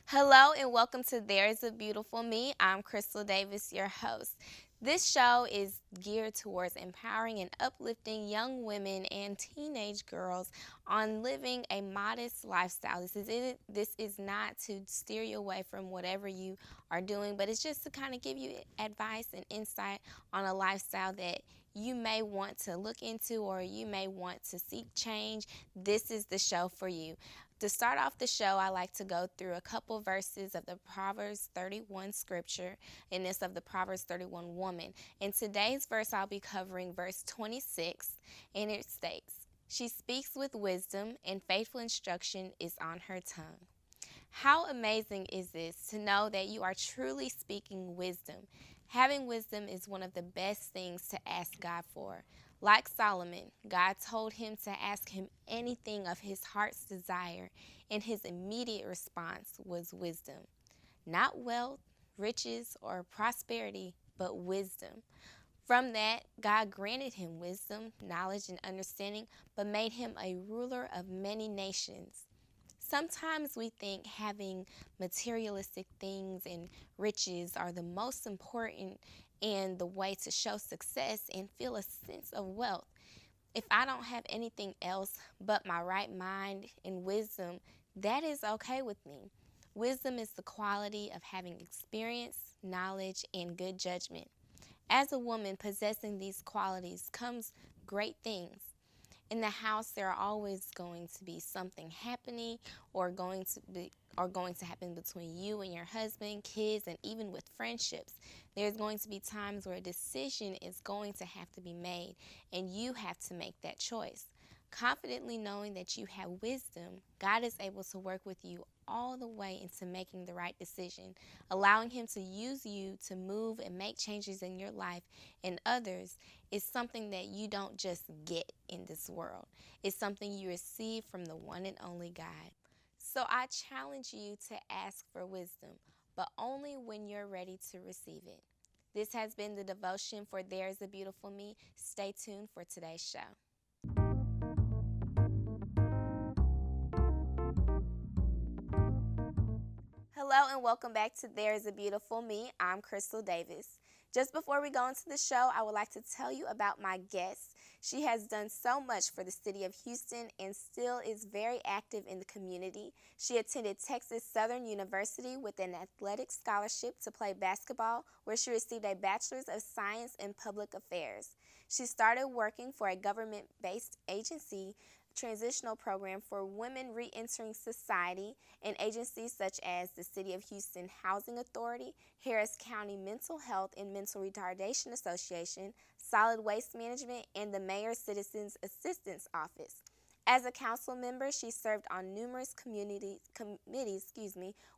Hello and welcome to There's a Beautiful Me. I'm Crystal Davis, your host. This show is geared towards empowering and uplifting young women and teenage girls on living a modest lifestyle. This is not to steer you away from whatever you are doing, but it's just to kind of give you advice and insight on a lifestyle that you may want to look into or you may want to seek change. This is the show for you. To start off the show, I like to go through a couple verses of the Proverbs 31 scripture, and this of the Proverbs 31 woman. In today's verse, I'll be covering verse 26, and it states, "She speaks with wisdom, and faithful instruction is on her tongue." How amazing is this to know that you are truly speaking wisdom? Having wisdom is one of the best things to ask God for. Like Solomon, God told him to ask him anything of his heart's desire, and his immediate response was wisdom. Not wealth, riches, or prosperity, but wisdom. From that, God granted him wisdom, knowledge, and understanding, but made him a ruler of many nations. Sometimes we think having materialistic things and riches are the most important and the way to show success and feel a sense of wealth. If I don't have anything else but my right mind and wisdom, that is okay with me. Wisdom is the quality of having experience, knowledge, and good judgment. As a woman possessing these qualities comes great things. In the house there are always going to be something happening or going to happen between you and your husband, kids, and even with friendships. There's going to be times where a decision is going to have to be made and you have to make that choice. Confidently knowing that you have wisdom, God is able to work with you all the way into making the right decision, allowing Him to use you to move and make changes in your life and others is something that you don't just get in this world. It's something you receive from the one and only God. So I challenge you to ask for wisdom, but only when you're ready to receive it. This has been the devotion for There's a Beautiful Me. Stay tuned for today's show. Hello and welcome back to There's a Beautiful Me. I'm Crystal Davis. Just before we go into the show, I would like to tell you about my guest. She has done so much for the city of Houston and still is very active in the community. She attended Texas Southern University with an athletic scholarship to play basketball, where she received a Bachelor's of Science in Public Affairs. She started working for a government-based agency transitional program for women re-entering society and agencies such as the City of Houston Housing Authority, Harris County Mental Health and Mental Retardation Association, Solid Waste Management, and the Mayor's Citizens Assistance Office. As a council member, she served on numerous committees,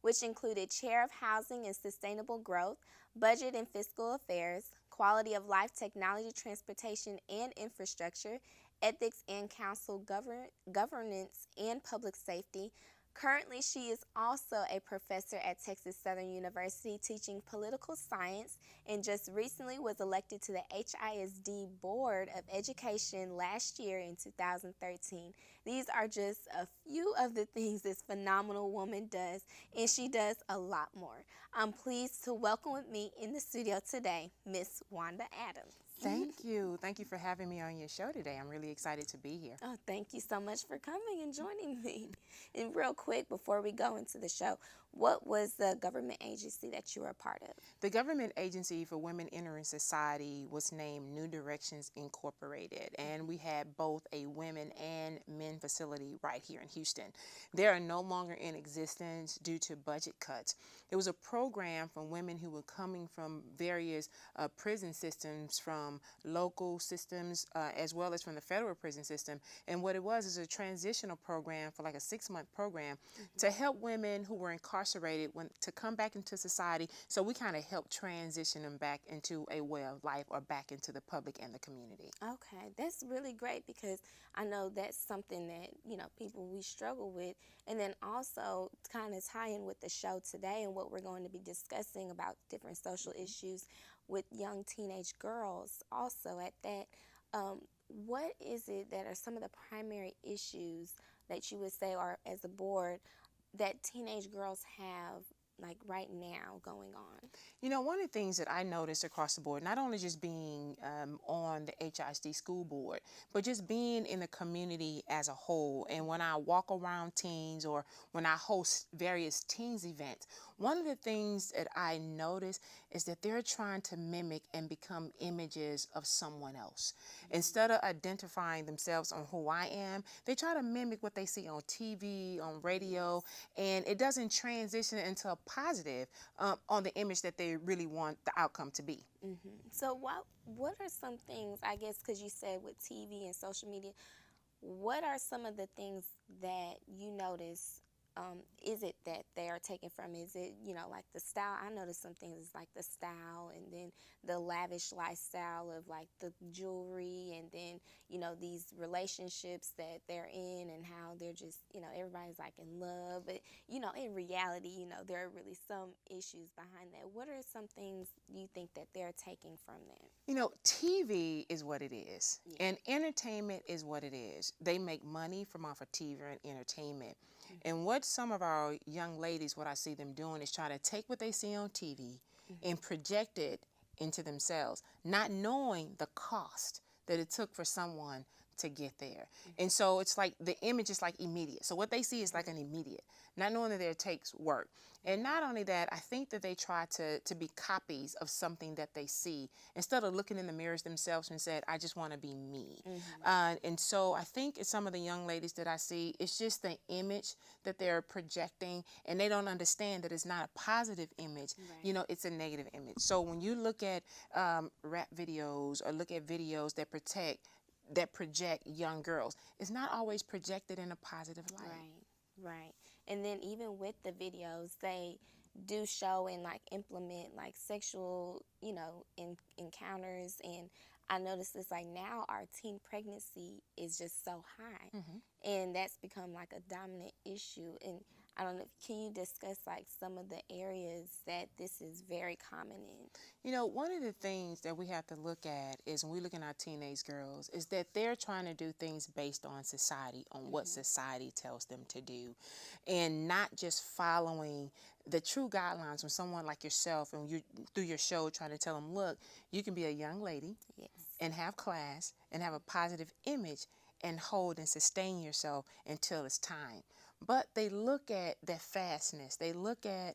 which included Chair of Housing and Sustainable Growth, Budget and Fiscal Affairs, Quality of Life, Technology, Transportation, and Infrastructure, Ethics and Council Governance, and Public Safety. Currently, she is also a professor at Texas Southern University teaching political science and just recently was elected to the HISD Board of Education last year in 2013. These are just a few of the things this phenomenal woman does, and she does a lot more. I'm pleased to welcome with me in the studio today, Miss Wanda Adams. Thank you. Thank you for having me on your show today. I'm really excited to be here. Oh, thank you so much for coming and joining me. And real quick, before we go into the show, what was the government agency that you were a part of? The government agency for women entering society was named New Directions Incorporated, and we had both a women and men facility right here in Houston. They are no longer in existence due to budget cuts. It was a program for women who were coming from various prison systems, from local systems as well as from the federal prison system. And what it was is a transitional program for like a 6-month program to help women who were incarcerated to come back into society. So we kind of helped transition them back into a way of life or back into the public and the community. Okay, that's really great because I know that's something that, people we struggle with. And then also kind of tie in with the show today and what we're going to be discussing about different social issues with young teenage girls also at that. What is it that are some of the primary issues that you would say are, as a board, that teenage girls have like right now going on? One of the things that I noticed across the board, not only just being on the HISD school board, but just being in the community as a whole. And when I walk around teens or when I host various teens events, one of the things that I notice is that they're trying to mimic and become images of someone else. Instead of identifying themselves on who I am, they try to mimic what they see on TV, on radio, and it doesn't transition into a positive on the image that they really want the outcome to be. So what are some things, I guess, because you said with TV and social media, what are some of the things that you notice? Is it that they are taken from? Is it, like the style? I noticed some things is like the style, and then the lavish lifestyle of like the jewelry, and then, these relationships that they're in, and how they're just, everybody's like in love. But, in reality, there are really some issues behind that. What are some things you think that they're taking from that? TV is what it is, Yeah. and entertainment is what it is. They make money from off of TV and entertainment. And what some of our young ladies, what I see them doing is trying to take what they see on TV and project it into themselves, not knowing the cost that it took for someone to get there. And so it's like the image is like immediate. So what they see is like an immediate, not knowing that it takes work. And not only that, I think that they try to be copies of something that they see instead of looking in the mirrors themselves and said, I just want to be me. And so I think it's some of the young ladies that I see, it's just the image that they're projecting, and they don't understand that it's not a positive image. Right. It's a negative image. So when you look at rap videos or look at videos that project young girls, it's not always projected in a positive light. Right. And then even with the videos, they do show and like implement like sexual, encounters. And I noticed this like now our teen pregnancy is just so high, and that's become like a dominant issue. And I don't know, can you discuss like some of the areas that this is very common in? One of the things that we have to look at is when we look at our teenage girls is that they're trying to do things based on society, on what society tells them to do, and not just following the true guidelines from someone like yourself, and you through your show trying to tell them, look, you can be a young lady Yes. and have class and have a positive image and hold and sustain yourself until it's time. But they look at that fastness. They look at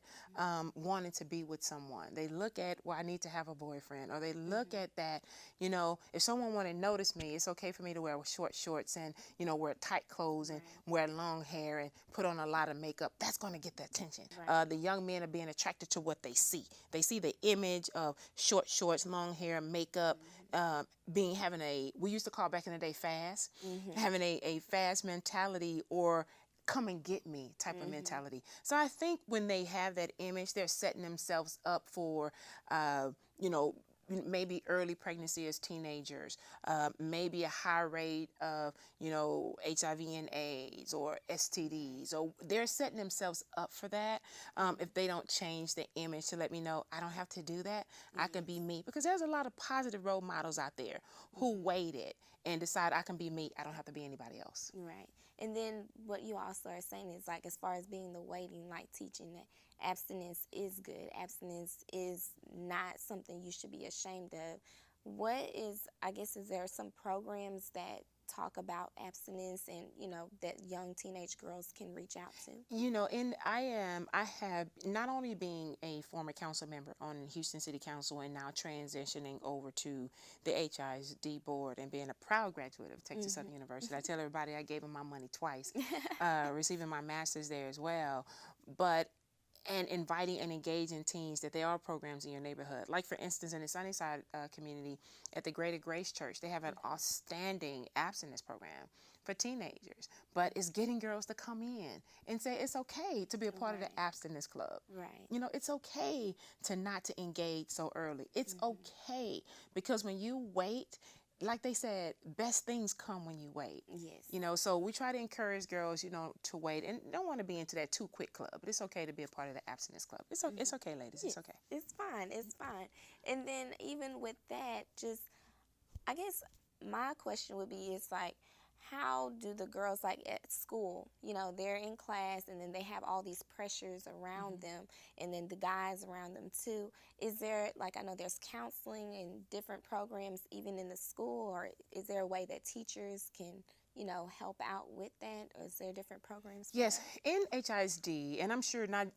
wanting to be with someone. They look at, well, I need to have a boyfriend. Or they look at that, if someone want to notice me, it's okay for me to wear short shorts and, wear tight clothes and wear long hair and put on a lot of makeup. That's going to get the attention. Right. The young men are being attracted to what they see. They see the image of short shorts, long hair, makeup, having we used to call back in the day fast, having a fast mentality, or come and get me type of mentality. So I think when they have that image, they're setting themselves up for, maybe early pregnancy as teenagers, maybe a high rate of, HIV and AIDS or STDs, or they're setting themselves up for that. If they don't change the image to let me know I don't have to do that, I can be me, because there's a lot of positive role models out there who waited and decide I can be me. I don't have to be anybody else. Right. And then what you also are saying is like, as far as being the waiting, like teaching that abstinence is good. Abstinence is not something you should be ashamed of. Is there some programs that talk about abstinence and, that young teenage girls can reach out to? And I have, not only being a former council member on Houston City Council and now transitioning over to the HISD board and being a proud graduate of Texas Southern University. I tell everybody I gave them my money twice, receiving my master's there as well. And inviting and engaging teens, that there are programs in your neighborhood. Like, for instance, in the Sunnyside community at the Greater Grace Church, they have an outstanding abstinence program for teenagers. But it's getting girls to come in and say it's okay to be a part of the abstinence club. Right. It's okay to not to engage so early. It's okay, because when you wait, like they said, best things come when you wait. Yes. So we try to encourage girls, to wait, and don't want to be into that too quick club. But it's okay to be a part of the abstinence club. It's okay, ladies. It's okay. It's fine. It's fine. And then even with that, just, I guess my question would be, is like, how do the girls, like at school, they're in class and then they have all these pressures around them, and then the guys around them too. Is there, like, I know there's counseling and different programs even in the school, or is there a way that teachers can, help out with that, or is there different programs for Yes, that? in HISD, and I'm sure not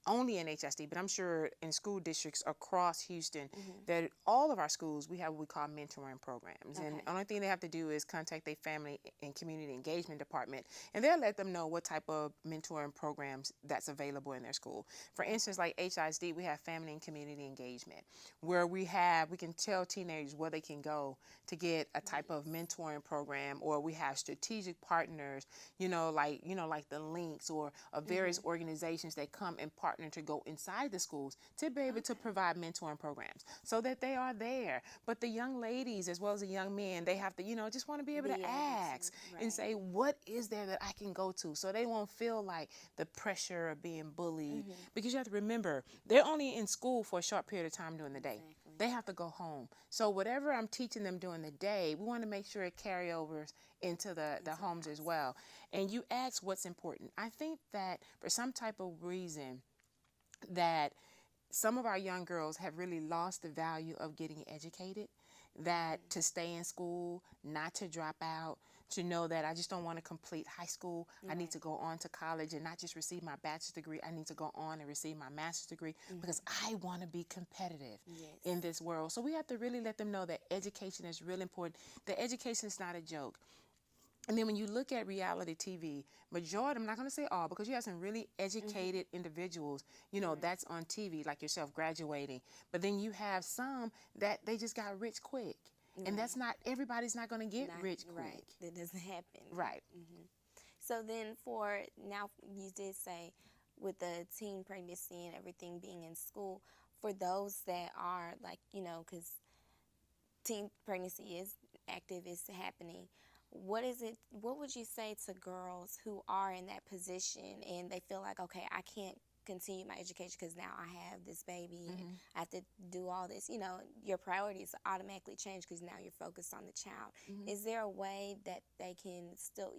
only in HISD, but I'm sure in school districts across Houston, that all of our schools, we have what we call mentoring programs. And Okay. the only thing they have to do is contact their family and community engagement department, and they'll let them know what type of mentoring programs that's available in their school. For instance, like HISD, we have family and community engagement, where we can tell teenagers where they can go to get a type of mentoring program, or we have strategic partners, like the links or various organizations that come and partner to go inside the schools to be able to provide mentoring programs so that they are there. But the young ladies as well as the young men, they have to, just want to be able to ask and say, what is there that I can go to, so they won't feel like the pressure of being bullied. Because you have to remember, they're only in school for a short period of time during the day. They have to go home. So whatever I'm teaching them during the day, we want to make sure it carry over into the homes as well. And you ask what's important. I think that for some type of reason that some of our young girls have really lost the value of getting educated, that to stay in school, not to drop out, to know that I just don't want to complete high school. I need to go on to college and not just receive my bachelor's degree. I need to go on and receive my master's degree because I want to be competitive in this world. So we have to really let them know that education is really important. That education is not a joke. And then when you look at reality TV, majority, I'm not going to say all, because you have some really educated individuals, that's on TV, like yourself, graduating. But then you have some that they just got rich quick. And that's not, everybody's not going to get rich quick. Right, that doesn't happen. Right. So then for now, you did say with the teen pregnancy and everything being in school, for those that are like, because teen pregnancy is active, is happening, what would you say to girls who are in that position and they feel like, okay, I can't continue my education because now I have this baby and I have to do all this, your priorities automatically change because now you're focused on the child. Is there a way that they can still,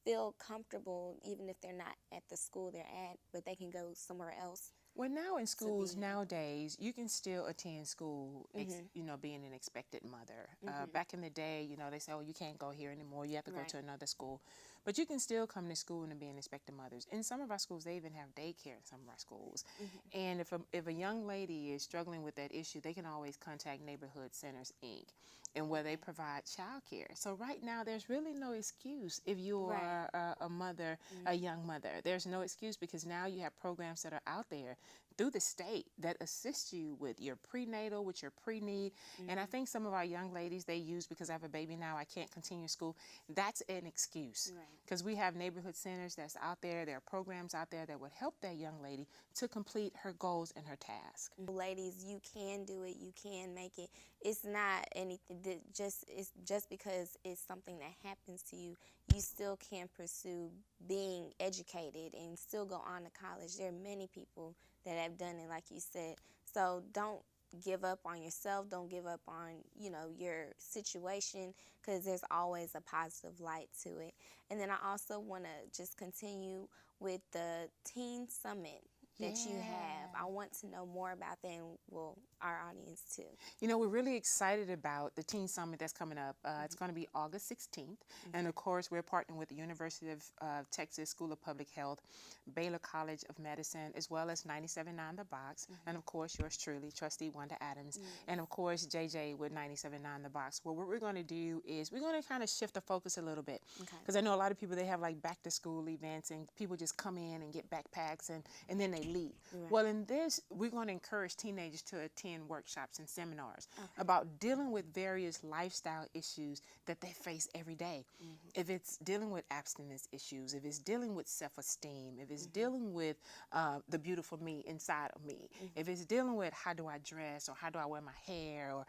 feel comfortable even if they're not at the school they're at, but they can go somewhere else? Well, now in schools nowadays, you can still attend school, being an expected mother. Back in the day, they say, oh, you can't go here anymore. You have to go to another school. But you can still come to school and be an expected mothers. In some of our schools, they even have daycare in some of our schools. And if a young lady is struggling with that issue, they can always contact Neighborhood Centers, Inc., and where they provide childcare. So right now, there's really no excuse if you are a mother, a young mother. There's no excuse because now you have programs that are out there through the state that assist you with your prenatal, with your pre-need. And I think some of our young ladies, they use, because I have a baby now, I can't continue school. That's an excuse. Because we have neighborhood centers that's out there. There are programs out there that would help that young lady to complete her goals and her task. Ladies, you can do it. You can make it. It's not anything that it's just because it's something that happens to you. You still can pursue being educated and still go on to college. There are many people that have done it, like you said. So don't give up on yourself. Don't give up on, your situation, because there's always a positive light to it. And then I also want to just continue with the Teen Summit that you have. I want to know more about that, and our audience too. We're really excited about the Teen Summit that's coming up. It's going to be August 16th. And of course, we're partnering with the University of Texas School of Public Health, Baylor College of Medicine, as well as 97.9 The Box. And of course, yours truly, Trustee Wanda Adams. And of course, JJ with 97.9 The Box. Well, what we're going to do is we're going to kind of shift the focus a little bit. Because I know a lot of people, they have like back to school events and people just come in and get backpacks and then they leave. Well, in this, we're going to encourage teenagers to attend workshops and seminars about dealing with various lifestyle issues that they face every day. If it's dealing with abstinence issues, if it's dealing with self-esteem, if it's dealing with the beautiful me inside of me, if it's dealing with how do I dress or how do I wear my hair, or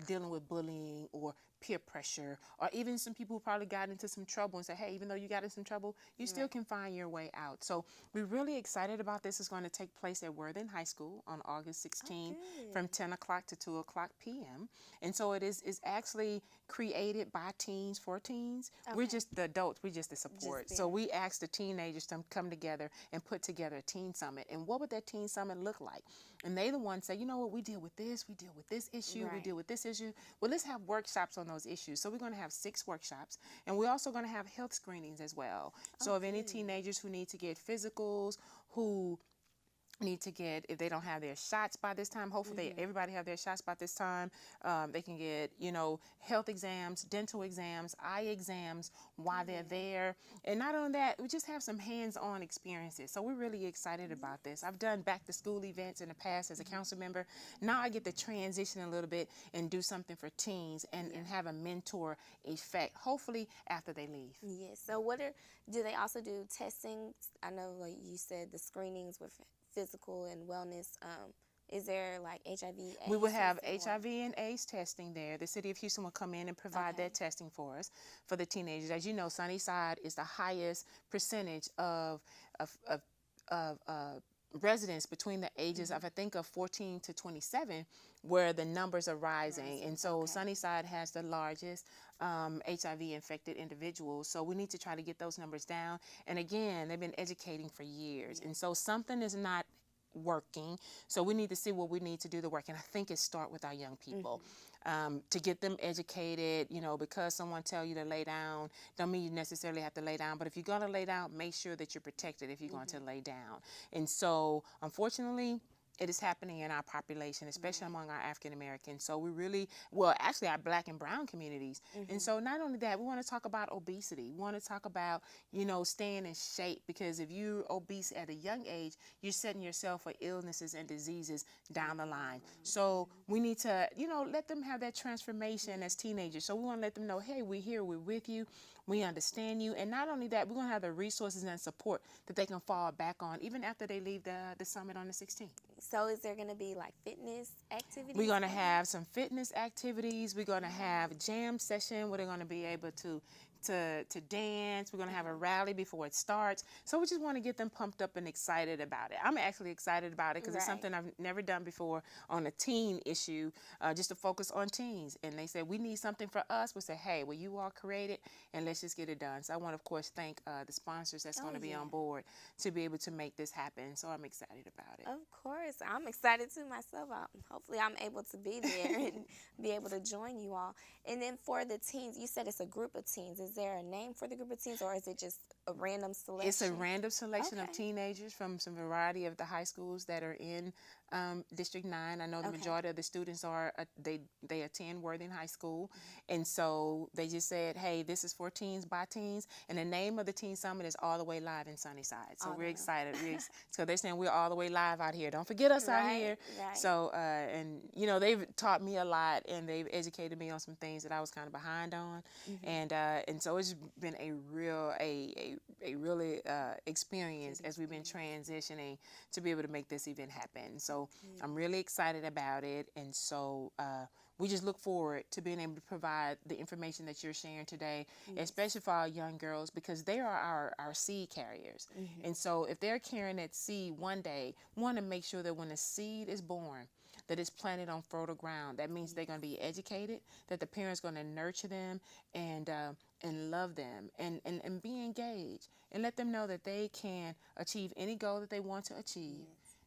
dealing with bullying or peer pressure, or even some people who probably got into some trouble and say, hey, even though you got into some trouble, you still can find your way out. So we're really excited about this. It's going to take place at Worthing High School on August 16th from 10 o'clock to 2 o'clock p.m. And so is actually created by teens for teens. We're just the adults. We're just the support. So we asked the teenagers to come together and put together a teen summit. And what would that teen summit look like? And they the ones say, you know what, we deal with this, we deal with this issue, we deal with this issue. Well, let's have workshops on those issues. So we're going to have 6 workshops, and we're also going to have health screenings as well. So if any teenagers who need to get physicals, who need to get, if they don't have their shots by this time, hopefully everybody have their shots by this time, they can get, you know, health exams, dental exams, eye exams while they're there. And not only that, we just have some hands-on experiences. So we're really excited about this. I've done back to school events in the past as a council member. Now I get to transition a little bit and do something for teens and have a mentor effect, hopefully after they leave. Yes. So do they also do testing? I know, like you said, the screenings with physical and wellness. Is there like HIV/AIDS? We will have HIV and AIDS testing there. The city of Houston will come in and provide that testing for us for the teenagers. As you know, Sunnyside is the highest percentage of residents between the ages of, I think, of 14 to 27, where the numbers are rising. And so Sunnyside has the largest HIV infected individuals. So we need to try to get those numbers down. And again, they've been educating for years. And so something is not working. So we need to see what we need to do to work. And I think it starts with our young people. To get them educated, you know, because someone tell you to lay down, don't mean you necessarily have to lay down, but if you're going to lay down, make sure that you're protected if you're going to lay down. And so, unfortunately, it is happening in our population, especially among our African Americans. So we really, well, actually our Black and brown communities. And so not only that, we want to talk about obesity. We want to talk about, you know, staying in shape, because if you're obese at a young age, you're setting yourself for illnesses and diseases down the line. So we need to, you know, let them have that transformation as teenagers. So we want to let them know, hey, we're here, we're with you, we understand you. And not only that, we're going to have the resources and support that they can fall back on even after they leave the summit on the 16th. So is there going to be like fitness activities? We're going to have some fitness activities. We're going to have jam session where they're going to be able to dance. We're going to have a rally before it starts. So we just want to get them pumped up and excited about it. I'm actually excited about it because it's something I've never done before on a teen issue, just to focus on teens. And they said, we need something for us. We say, hey, well, you all create it, and let's just get it done. So I want to, of course, thank the sponsors that's going to be on board to be able to make this happen. So I'm excited about it. Of course. I'm excited too myself. Hopefully I'm able to be there and be able to join you all. And then for the teens, you said it's a group of teens. Is there a name for the group of teens, or is it just a random selection? It's a random selection of teenagers from some variety of the high schools that are in District 9. I know the majority of the students are, they attend Worthing High School. And so they just said, hey, this is for teens by teens. And the name of the Teen Summit is All the Way Live in Sunnyside. So we're excited. So they're saying we're all the way live out here. Don't forget us out here. So, and, you know, they've taught me a lot, and they've educated me on some things that I was kind of behind on. And so it's been a really experience as we've been transitioning to be able to make this event happen. So I'm really excited about it. And so we just look forward to being able to provide the information that you're sharing today, especially for our young girls, because they are our seed carriers. And so if they're carrying that seed one day, we want to make sure that when the seed is born, that it's planted on fertile ground. That means they're going to be educated, that the parents going to nurture them and love them and be engaged and let them know that they can achieve any goal that they want to achieve.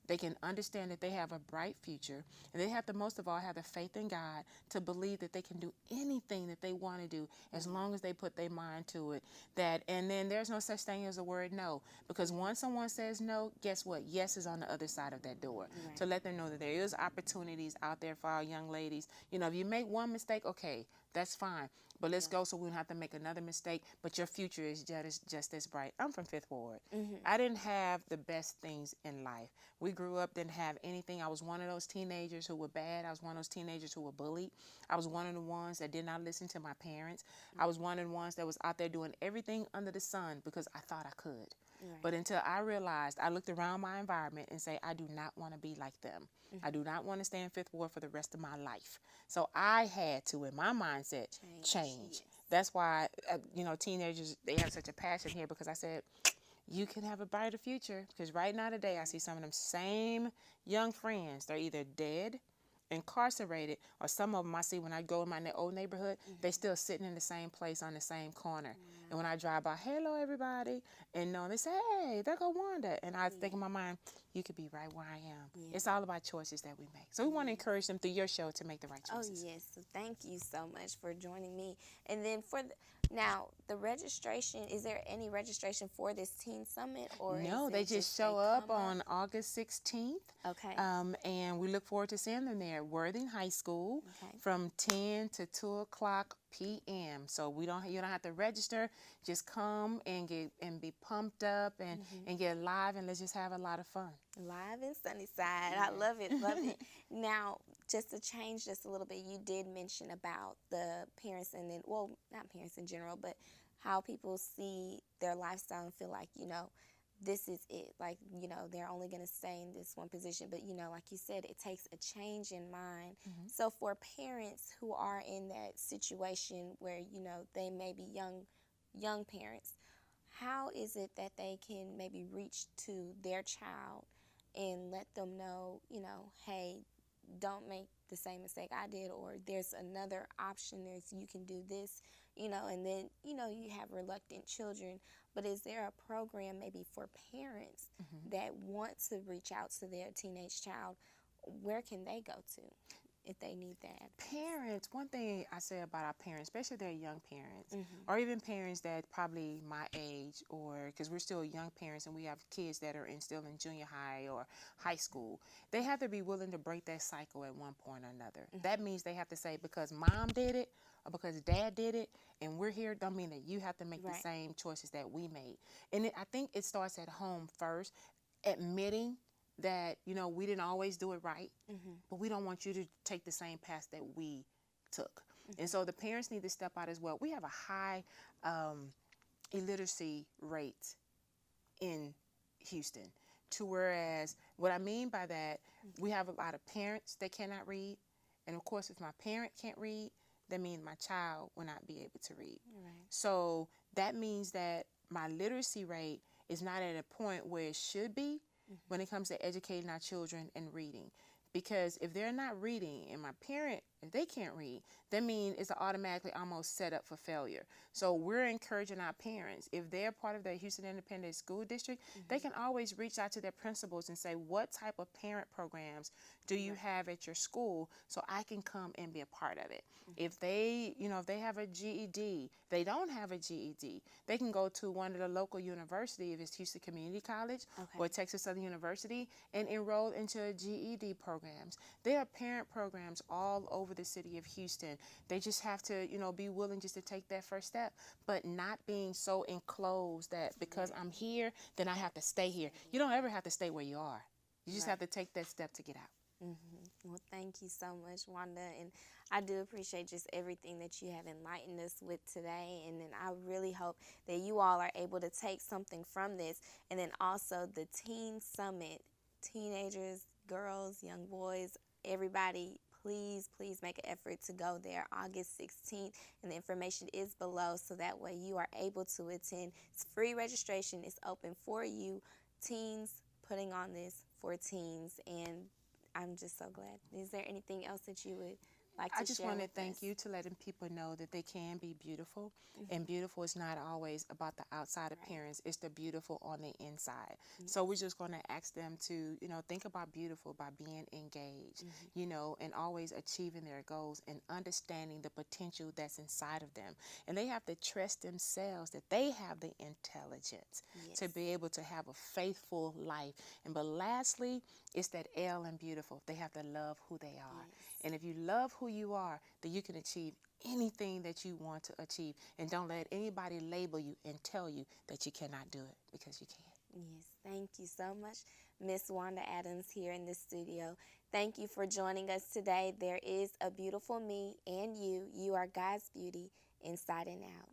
They can understand that they have a bright future, and they have to, most of all, have the faith in God to believe that they can do anything that they want to do as long as they put their mind to it. And then there's no such thing as a word no, because once someone says no, guess what? Yes is on the other side of that door. To let them know that there is opportunities out there for our young ladies. You know, if you make one mistake, okay, that's fine. But let's go so we don't have to make another mistake. But your future is just as bright. I'm from Fifth Ward. I didn't have the best things in life. We grew up, didn't have anything. I was one of those teenagers who were bad. I was one of those teenagers who were bullied. I was one of the ones that did not listen to my parents. I was one of the ones that was out there doing everything under the sun because I thought I could. But until I realized, I looked around my environment and say, I do not want to be like them. I do not want to stay in Fifth Ward for the rest of my life. So I had to, in my mindset, mindset change. Yes. That's why, teenagers, they have such a passion here, because I said, you can have a brighter future. Because right now today, I see some of them same young friends. They're either dead, incarcerated, or some of them I see when I go in my old neighborhood, they still sitting in the same place on the same corner. And when I drive by, hello everybody, and they say, hey, there go Wanda. And I think in my mind, you could be right where I am. It's all about choices that we make. So we want to encourage them through your show to make the right choices. Oh, yes. So thank you so much for joining me. And then now, the registration, is there any registration for this Teen Summit? Or No, is they it just show they up come on August 16th. Okay. And we look forward to seeing them there at Worthing High School Okay. from 10 to 2 o'clock p.m. So you don't have to register. Just come and be pumped up and get live, and let's just have a lot of fun. Live in Sunnyside. I love it, love it. Now, just to change just a little bit, you did mention about the parents, and then, well, not parents in general, but how people see their lifestyle and feel like, this is it. Like, they're only going to stay in this one position. But, like you said, it takes a change in mind. So for parents who are in that situation where, they may be young parents, how is it that they can maybe reach to their child and let them know, hey, don't make the same mistake I did, or there's another option, you can do this, and then, you have reluctant children, but is there a program maybe for parents that want to reach out to their teenage child? Where can they go to if they need that? Parents, one thing I say about our parents, especially their young parents, or even parents that probably my age, or because we're still young parents and we have kids that are still in junior high or high school, they have to be willing to break that cycle at one point or another. That means they have to say, because mom did it or because dad did it and we're here, don't mean that you have to make the same choices that we made. And I think it starts at home first, admitting that, we didn't always do it right, but we don't want you to take the same path that we took. And so the parents need to step out as well. We have a high illiteracy rate in Houston, to whereas what I mean by that, we have a lot of parents that cannot read. And of course, if my parent can't read, that means my child will not be able to read. So that means that my literacy rate is not at a point where it should be when it comes to educating our children and reading. Because if they're not reading and my parent, if they can't read, that means it's automatically almost set up for failure. So we're encouraging our parents, if they're part of the Houston Independent School District, they can always reach out to their principals and say, what type of parent programs do you have at your school so I can come and be a part of it? If they, if they have a GED, they don't have a GED, they can go to one of the local universities, if it's Houston Community College or Texas Southern University, and enroll into a GED programs. There are parent programs all over the city of Houston. They just have to, be willing just to take that first step, but not being so enclosed that because I'm here, then I have to stay here. You don't ever have to stay where you are. You just have to take that step to get out. Well, thank you so much, Wanda, and I do appreciate just everything that you have enlightened us with today, and then I really hope that you all are able to take something from this. And then also the Teen Summit, teenagers, girls, young boys, everybody, please make an effort to go there August 16th, and the information is below, so that way you are able to attend. It's free registration. It's open for you, teens, putting on this for teens, and I'm just so glad. Is there anything else that you would like to share? I just want to with thank us? you to letting people know that they can be beautiful, and beautiful is not always about the outside appearance. It's the beautiful on the inside. So we're just going to ask them to, think about beautiful by being engaged, and always achieving their goals and understanding the potential that's inside of them. And they have to trust themselves that they have the intelligence to be able to have a faithful life. And but lastly, it's that L in beautiful. They have to love who they are. And if you love who you are, then you can achieve anything that you want to achieve. And don't let anybody label you and tell you that you cannot do it, because you can. Yes, thank you so much, Miss Wanda Adams here in the studio. Thank you for joining us today. There is a beautiful me and you. You are God's beauty inside and out.